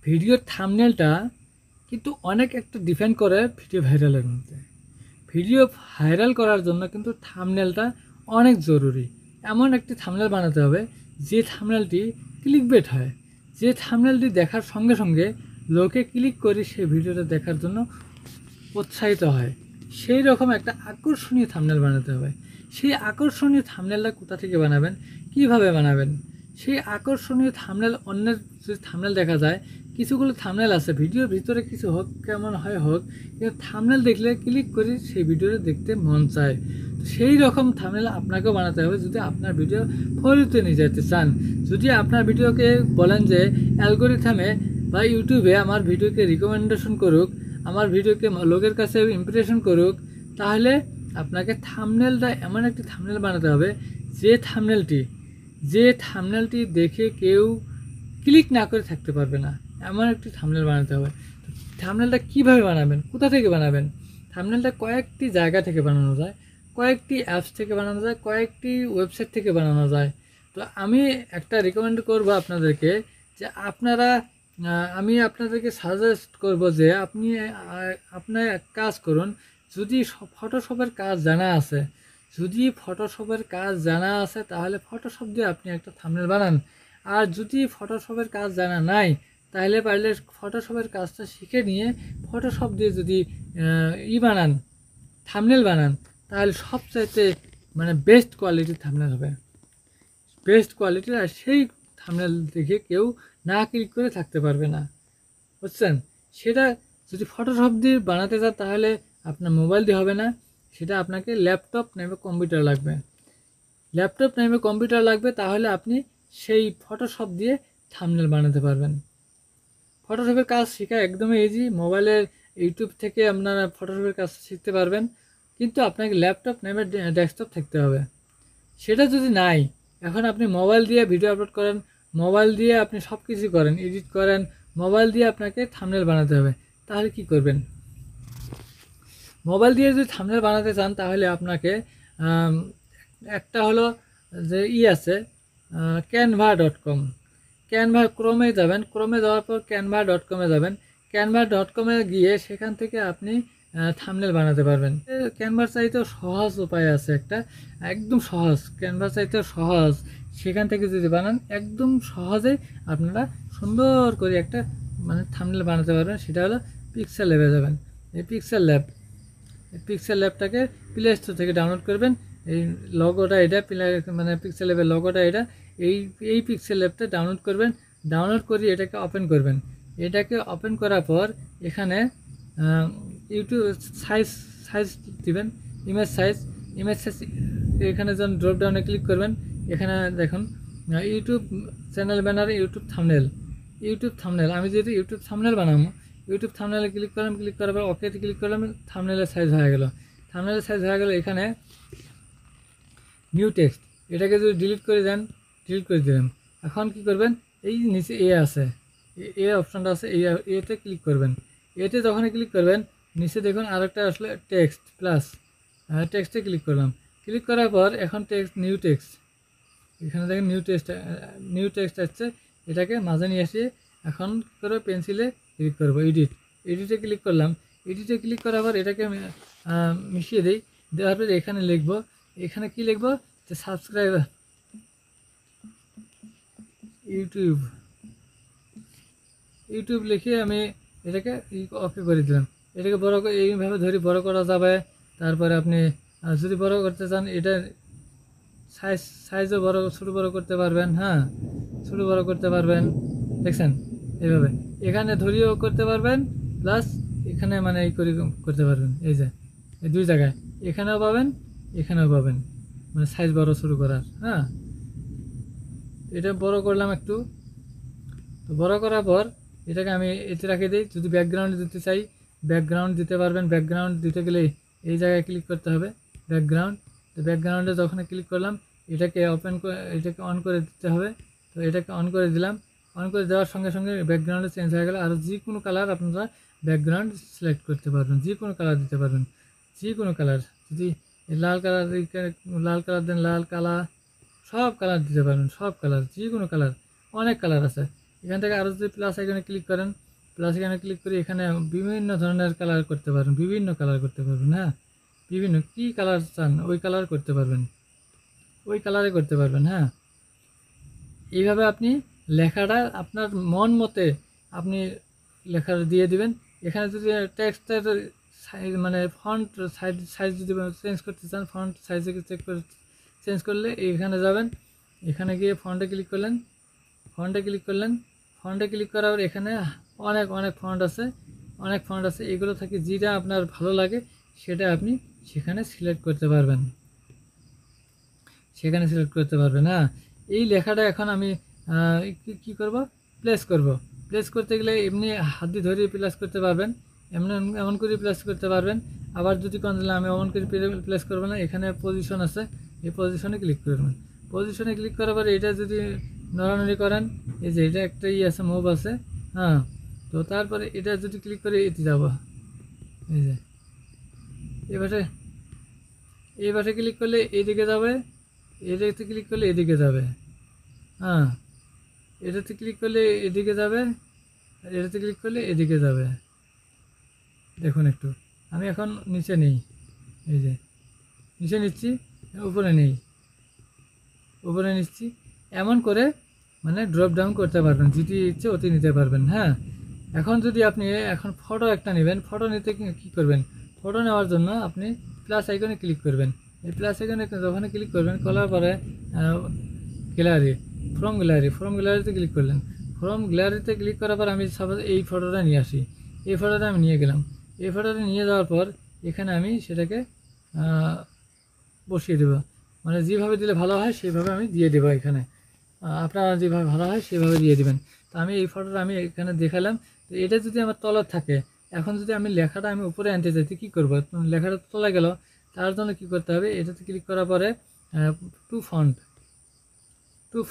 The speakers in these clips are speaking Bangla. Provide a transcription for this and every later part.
ভিডিওর থাম্বনেলটা কিন্তু অনেক একটা ডিপেন্ড করে ভিডিও ভাইরালের মধ্যে। ভিডিও ভাইরাল করার জন্য কিন্তু থাম্বনেলটা অনেক জরুরি। এমন একটি থাম্বনেল বানাতে হবে যে থাম্বনেলটি ক্লিকবেট হয়, যে থাম্বনেলটি দেখার সঙ্গে সঙ্গে লোকে ক্লিক করে সেই ভিডিওটা দেখার জন্য উৎসাহিত হয়। সেই রকম একটা আকর্ষণীয় থাম্বনেল বানাতে হবে। সেই আকর্ষণীয় থাম্বনেলটা কোথা থেকে বানাবেন, কিভাবে বানাবেন? সেই আকর্ষণীয় থাম্বনেল অন্যের যদি থাম্বনেল দেখা যায়, কিছুগুলো থাম্বনেল আছে ভিডিওর ভিতরে কিছু হোক কেমন হয় হোক, কিন্তু থাম্বনেল দেখলে ক্লিক করে সেই ভিডিওটা দেখতে মন চায়। সেই রকম থাম্বনেল আপনাকেও বানাতে হবে যদি আপনার ভিডিও ফলোতে নিয়ে যেতে চান। যদি আপনার ভিডিওকে বলেন যে অ্যালগোরিথমে বা ইউটিউবে আমার ভিডিওকে রিকমেন্ডেশন করুক, আমার ভিডিওকে লোকের কাছে ইমপ্রেশন করুক, তাহলে আপনাকে থাম্বনেলটা এমন একটি থাম্বনেল বানাতে হবে যে থাম্বনেলটি দেখে কেউ ক্লিক না করে থাকতে পারবে না, এমন একটি থাম্বনেল বানাতে হবে। থাম্বনেলটা কীভাবে বানাবেন, কোথা থেকে বানাবেন? থাম্বনেলটা কয়েকটি জায়গা থেকে বানানো যায়, কয়েকটি অ্যাপস থেকে বানানো যায়, কয়েকটি ওয়েবসাইট থেকে বানানো যায়। তো আমি একটা রিকমেন্ড করব আপনাদেরকে যে আমি আপনাদেরকে সাজেস্ট করব যে আপনার এক কাজ করুন। যদি ফটোশপের কাজ জানা আছে তাহলে ফটোশপ দিয়ে আপনি একটা থাম্বনেল বানান। আর যদি ফটোশপের কাজ জানা নাই তাহলে পারলে ফটোশপের কাজটা শিখে নিয়ে ফটোশপ দিয়ে যদি থাম্বনেল বানান, তাহলে সবচাইতে বেস্ট কোয়ালিটির থাম্বনেল হবে, বেস্ট কোয়ালিটির। আর সেই থাম্বনেল দেখে কেউ না ক্লিক করে থাকতে পারবে না, বুঝছেন? সেটা যদি ফটোশপ দিয়ে বানাতে চান তাহলে আপনার মোবাইল দিয়ে হবে না, সেটা আপনাকে ল্যাপটপ নামে কম্পিউটার লাগবে। তাহলে আপনি সেই ফটোশপ দিয়ে থাম্বনেল বানাতে পারবেন। ফটোশপের কাজ শেখা একদমই ইজি। মোবাইলের ইউটিউব থেকে আপনারা ফটোশপের কাজ শিখতে পারবেন, কিন্তু আপনাকে ল্যাপটপ নামে ডেস্কটপ থাকতে হবে। সেটা যদি নাই, এখন আপনি মোবাইল দিয়ে ভিডিও আপলোড করেন, মোবাইল দিয়ে আপনি সব কিছু করেন, এডিট করেন, মোবাইল দিয়ে আপনাকে থাম্বনেল বানাতে হবে। তাহলে কি করবেন? মোবাইল দিয়ে যদি থাম্বনেল বানাতে চান তাহলে আপনাকে একটা হলো যে আছে canva.com। ক্রোমে যাবেন, ক্রোমে যাওয়ার পর canva.com-এ যাবেন। canva.com-এ গিয়ে সেখান থেকে আপনি থাম্বনেল বানাতে পারবেন। ক্যানভার চাইতেও সহজ উপায় আছে একটা, একদম সহজ, ক্যানভার চাইতেও সহজ। সেখান থেকে যদি বানান একদম সহজে আপনারা সুন্দর করে একটা থাম্বনেল বানাতে পারবেন। সেটা হলো পিক্সেল ল্যাবে যাবেন। এই পিক্সেল ল্যাবটাকে প্লে স্টোর থেকে ডাউনলোড করবেন। এই লগোটা এটা পিক্সেল ল্যাবের লগোটা এটা, এই পিক্সেল ল্যাবটা ডাউনলোড করবেন। ডাউনলোড করে এটাকে ওপেন করবেন। এটাকে ওপেন করার পর এখানে ইউটিউব সাইজ দিবেন, ইমেজ সাইজ এখানে যখন ড্রপ ডাউনে ক্লিক করবেন, এখানে দেখুন YouTube channel banner, YouTube thumbnail. আমি যেহেতু ইউটিউব থাম্বনেল বানাবো, ইউটিউব থাম্বনেলে ক্লিক করলাম, ক্লিক করার পর ওকেতে ক্লিক করলাম, থাম্বনেলের সাইজ হয়ে গেল। এখানে নিউ টেক্সট, এটাকে যদি ডিলিট করে দেন, ডিলিট করে দেবেন। এখন কি করবেন? এই নিচে আছে, অপশানটা আছে, এতে ক্লিক করবেন। এতে যখনই ক্লিক করবেন, নিচে দেখুন আরেকটা আসলে টেক্সট প্লাস, টেক্সটে ক্লিক করলাম। ক্লিক করার পর এখন নিউ টেক্সট, এখানে দেখেন নিউ টেক্সট আসছে। এটাকে মাঝে নিয়ে এসে এখন কী করবো, পেন্সিলে ক্লিক করবো, এডিটে ক্লিক করলাম। এডিটে ক্লিক করার পর এটাকে মিশিয়ে দিই, দেওয়ার পর এখানে লিখবো, এখানে কি লিখবো যে সাবস্ক্রাইবার ইউটিউব লিখে আমি এটাকে ওকে করে দিলাম। এটাকে বড় করে এইভাবে ধরে বড় করা যাবে। তারপরে আপনি যদি বড় করতে চান এটা সাইজও ছোটো বড় করতে পারবেন। হ্যাঁ, ছোটো বড় করতে পারবেন, দেখছেন? এইভাবে এখানে ধরিয়েও করতে পারবেন, প্লাস এখানে এই করে করতে পারবেন। এই যে এই দুই জায়গায় এখানেও পাবেন, এখানেও পাবেন, সাইজ বড় শুরু করার। হ্যাঁ, এটা বড় করলাম একটু। তো বড় করার পর এটাকে আমি এতে রেখে দিই। যদি ব্যাকগ্রাউন্ড দিতে চাই, ব্যাকগ্রাউন্ড দিতে পারবেন। ব্যাকগ্রাউন্ড দিতে গেলে এই জায়গায় ক্লিক করতে হবে, ব্যাকগ্রাউন্ড। তো ব্যাকগ্রাউন্ডে যখন ক্লিক করলাম, এটাকে এটাকে অন করে দিতে হবে। তো এটাকে অন করে দিলাম। অন করে দেওয়ার সঙ্গে সঙ্গে ব্যাকগ্রাউন্ডে চেঞ্জ হয়ে গেল। আর যে কোনো কালার আপনারা ব্যাকগ্রাউন্ড সিলেক্ট করতে পারবেন, যে কোনো কালার দিতে পারবেন, যে কোনো কালার। যদি লাল কালার দেন, লাল কালার, সব কালার দিতে পারবেন, সব কালার, যে কোনো কালার, অনেক কালার আছে। এখান থেকে আরও যদি প্লাস আইকনে ক্লিক করেন, প্লাস আইকনে ক্লিক করে এখানে বিভিন্ন ধরনের কালার করতে পারবেন, বিভিন্ন কালার করতে পারবেন। হ্যাঁ, বিভিন্ন কী কালার চান ওই কালার করতে পারবেন, ওই কালারে করতে পারবেন। হ্যাঁ, এইভাবে আপনি লেখাটা আপনার মন মতে আপনি লেখাটা দিয়ে দিবেন। এখানে যদি টেক্সটের মানে ফন্ট সাইজ যদি চেঞ্জ করতে চান, ফন্ট সাইজে চেঞ্জ করলে এখানে যাবেন, এখানে গিয়ে ফন্টে ক্লিক করলেন, ফন্টে ক্লিক করলেন, ফন্টে ক্লিক করার পর এখানে অনেক ফন্ট আছে, অনেক ফন্ট আছে। এগুলো থেকে যেটা আপনার ভালো লাগে সেটা আপনি সেখানে সিলেক্ট করতে পারবেন, সেখানে সিলেক্ট করতে পারবেন। হ্যাঁ, এই লেখাটা এখন আমি কি করব, প্লেস করব। প্লেস করতে গেলে এমনি হাত দিয়ে ধরে প্লেস করতে পারবেন, এমন করে প্লেস করতে পারবেন। আবার যদি কোন দিলে আমি এমন করে প্লেস করবো না, এখানে পজিশন আছে, এই পজিশনে ক্লিক করবেন। পজিশনে ক্লিক করার পরে এটা যদি নড়ানড়ি করেন, এই যে এটা একটা আছে, মুভ আছে। হ্যাঁ, তো তারপরে এটা যদি ক্লিক করে এতে যাব, এই যে এই পাশে ক্লিক করলে এদিকে যাবে, এটাতে ক্লিক করলে এদিকে যাবে। হ্যাঁ, এটাতে ক্লিক করলে এদিকে যাবে, আর এটাতে ক্লিক করলে এদিকে যাবে। দেখুন একটু, আমি এখন নিচে নেই, এই যে নিচে নিচ্ছি, উপরে নেই, উপরে নিচ্ছি। এমন করে মানে ড্রপ ডাউন করতে পারবেন, যেটি ইচ্ছে ওটি নিতে পারবেন। হ্যাঁ, এখন যদি আপনি এখন ফটো একটা নেবেন, ফটো নিতে কী করবেন, ফটো নেওয়ার জন্য আপনি প্লাস আইকনে ক্লিক করবেন। এই প্লাস আইকনে যখন ক্লিক করবেন, করার পরে গ্যালারি, ফ্রম গ্যালারিতে ক্লিক করলেন। ফ্রম গ্যালারিতে ক্লিক করার পর আমি সাপোজ এই ফটোটা নিয়ে আসি, এই ফটোটা আমি নিয়ে গেলাম। এই ফটোটা নিয়ে যাওয়ার পর এখানে আমি সেটাকে বসিয়ে দেবো, মানে যেভাবে দিলে ভালো হয় সেইভাবে আমি দিয়ে দেবো। এখানে আপনারা যেভাবে ভালো হয় সেভাবে দিয়ে দেবেন। তো আমি এই ফটোটা আমি এখানে দেখালাম। তো এটা যদি আমার তলার থাকে, এখন যদি আমি লেখাটা আমি উপরে আনতে চাইতে কী করবো, লেখাটা তলা গেল, তার জন্য কী করতে হবে, এটাতে ক্লিক করার পরে টু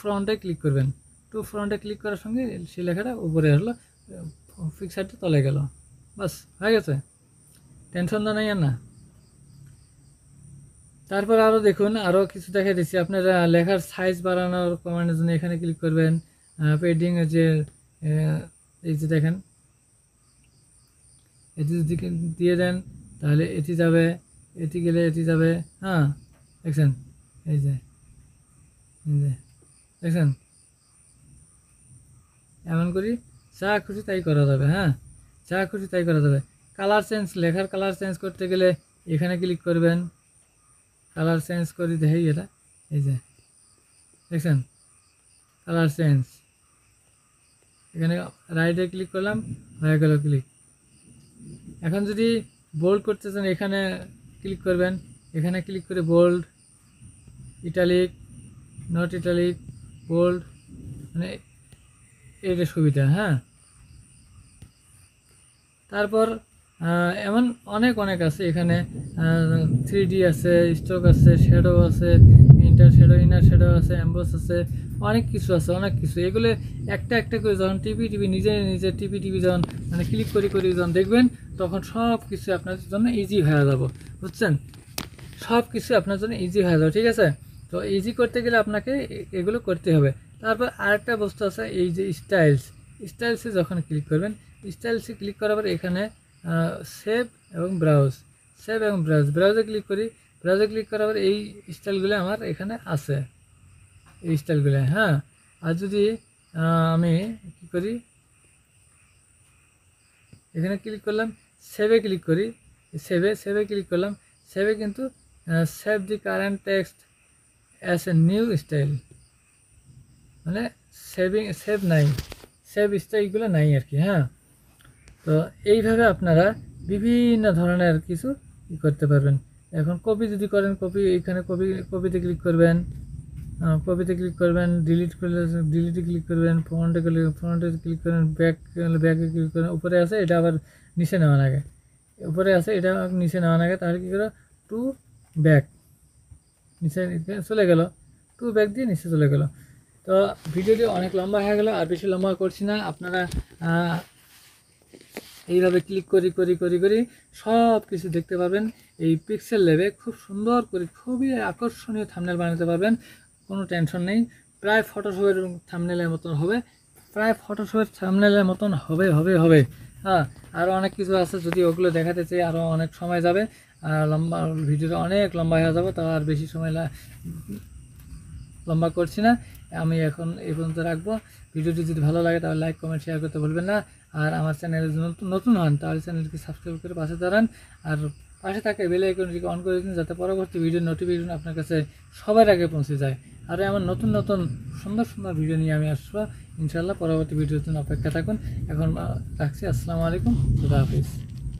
ফ্রন্টে ক্লিক করবেন। টু ফ্রন্টে ক্লিক করার সঙ্গে সেই লেখাটা উপরে আসলো, পিকচারটা তলে গেল, বাস হয়ে গেছে, টেনশন তো নেই আর না। তারপর আরও দেখুন, আরও কিছু দেখা দিচ্ছি। আপনারা লেখার সাইজ বাড়ানোর কমান্ডের জন্য এখানে ক্লিক করবেন। পেডিং যে এই যে দেখেন, এটি যদি দিয়ে দেন তাহলে এটি যাবে, এটি গেলে এটি যাবে। হ্যাঁ, দেখছেন, এই যে দেখছেন, এমন করি যা খুশি তাই করা যাবে। হ্যাঁ, যা খুশি তাই করা যাবে। কালার চেঞ্জ, লেখার কালার চেঞ্জ করতে গেলে এখানে ক্লিক করবেন, কালার চেঞ্জ করে দেখি এটা, এই যে দেখছেন কালার চেঞ্জ, এখানে রাইটে ক্লিক করলাম, হয়ে গেল ক্লিক। এখন যদি বোল্ড করতে চান এখানে ক্লিক করবেন, এখানে ক্লিক করে bold, italic, not italic, bold, মানে এটা সুবিধা। হ্যাঁ, তারপর এমন অনেক আছে এখানে, 3D আছে, স্ট্রোক আছে, শ্যাডো আছে, ইন্টার শ্যাডো, ইনার শ্যাডো আছে, এমবস আছে, অনেক কিছু আছে, অনেক কিছু। এগুলো একটা করে যখন টিভি নিজে টিভি যখন মানে ক্লিক করি যখন দেখবেন, তখন সব কিছু আপনার জন্য ইজি হয়ে যাব, বুঝছেন, সব কিছু আপনার জন্য ইজি হয়ে যাবে। ঠিক আছে, তো ইজি করতে গেলে আপনাকে এগুলো করতে হবে। তারপর আরেকটা বস্তু আছে, এই যে স্টাইলসে যখন ক্লিক করবেন, স্টাইলসে ক্লিক করার পর এখানে সেভ এবং ব্রাউজে ক্লিক করি। ব্রাউজে ক্লিক করার পর এই স্টাইলগুলো আমার এখানে আছে, এই স্টাইলগুলো। হ্যাঁ, আর যদি আমি কী করি, এখানে ক্লিক করলাম, সেভে ক্লিক করি, সেভে ক্লিক করলাম। সেভে কিন্তু save the current text as a new style, মানে সেভ নাই, সেভ স্টাইলগুলো নাই আর কি। হ্যাঁ, তো এইভাবে আপনারা বিভিন্ন ধরনের কিছু করতে পারবেন। এখন কপি যদি করেন, এখানে কপিতে ক্লিক করবেন, ডিলিট করলে ডিলিটে ক্লিক করবেন, ফ্রন্টে ক্লিক করবেন, ব্যাকে ক্লিক করেন। উপরে আছে এটা আবার নিচে নেওয়ার আগে, উপরে আছে এটা নিচে নেওয়ার আগে, তাহলে কী করো, টু ব্যাক, নিচে চলে গেল, টু ব্যাক দিয়ে নিচে চলে গেল। তো ভিডিওটি অনেক লম্বা হয়ে গেল, আর বেশি লম্বা করছি না। আপনারা এইভাবে ক্লিক করি সব কিছু দেখতে পারবেন। এই পিক্সেল ল্যাবে খুব সুন্দর করে, খুবই আকর্ষণীয় থাম্বনেল বানাতে পারবেন, কোনো টেনশন নেই। প্রায় ফটোশপের থাম্বনেলের মতন হবে, প্রায় ফটোশপের থাম্বনেলের মতন হবে হবে হবে। হ্যাঁ, আরও অনেক কিছু আছে, যদি ওগুলো দেখাতে চাই আরও অনেক সময় যাবে, আর লম্বা ভিডিওটা অনেক লম্বা হয়ে যাবে, তাও আর বেশি সময় লম্বা করছি না। আমি এখন এই পর্যন্ত রাখবো। ভিডিওটি যদি ভালো লাগে তাহলে লাইক কমেন্ট শেয়ার করতে ভুলবেন না। আর আমার চ্যানেলে যদি নতুন হন তাহলে চ্যানেলটি সাবস্ক্রাইব করে পাশে দাঁড়ান, আর পাশে থাকে বেল আইকনটিকে অন করে দিন, যাতে পরবর্তী ভিডিওর নোটিফিকেশন আপনার কাছে সবার আগে পৌঁছে যায়। আর এমন নতুন নতুন সুন্দর সুন্দর ভিডিও নিয়ে আমি আসবো ইনশাআল্লাহ। পরবর্তী ভিডিওর জন্য অপেক্ষা থাকুন। এখন রাখছি। আসসালামু আলাইকুম, খুদা হাফিজ।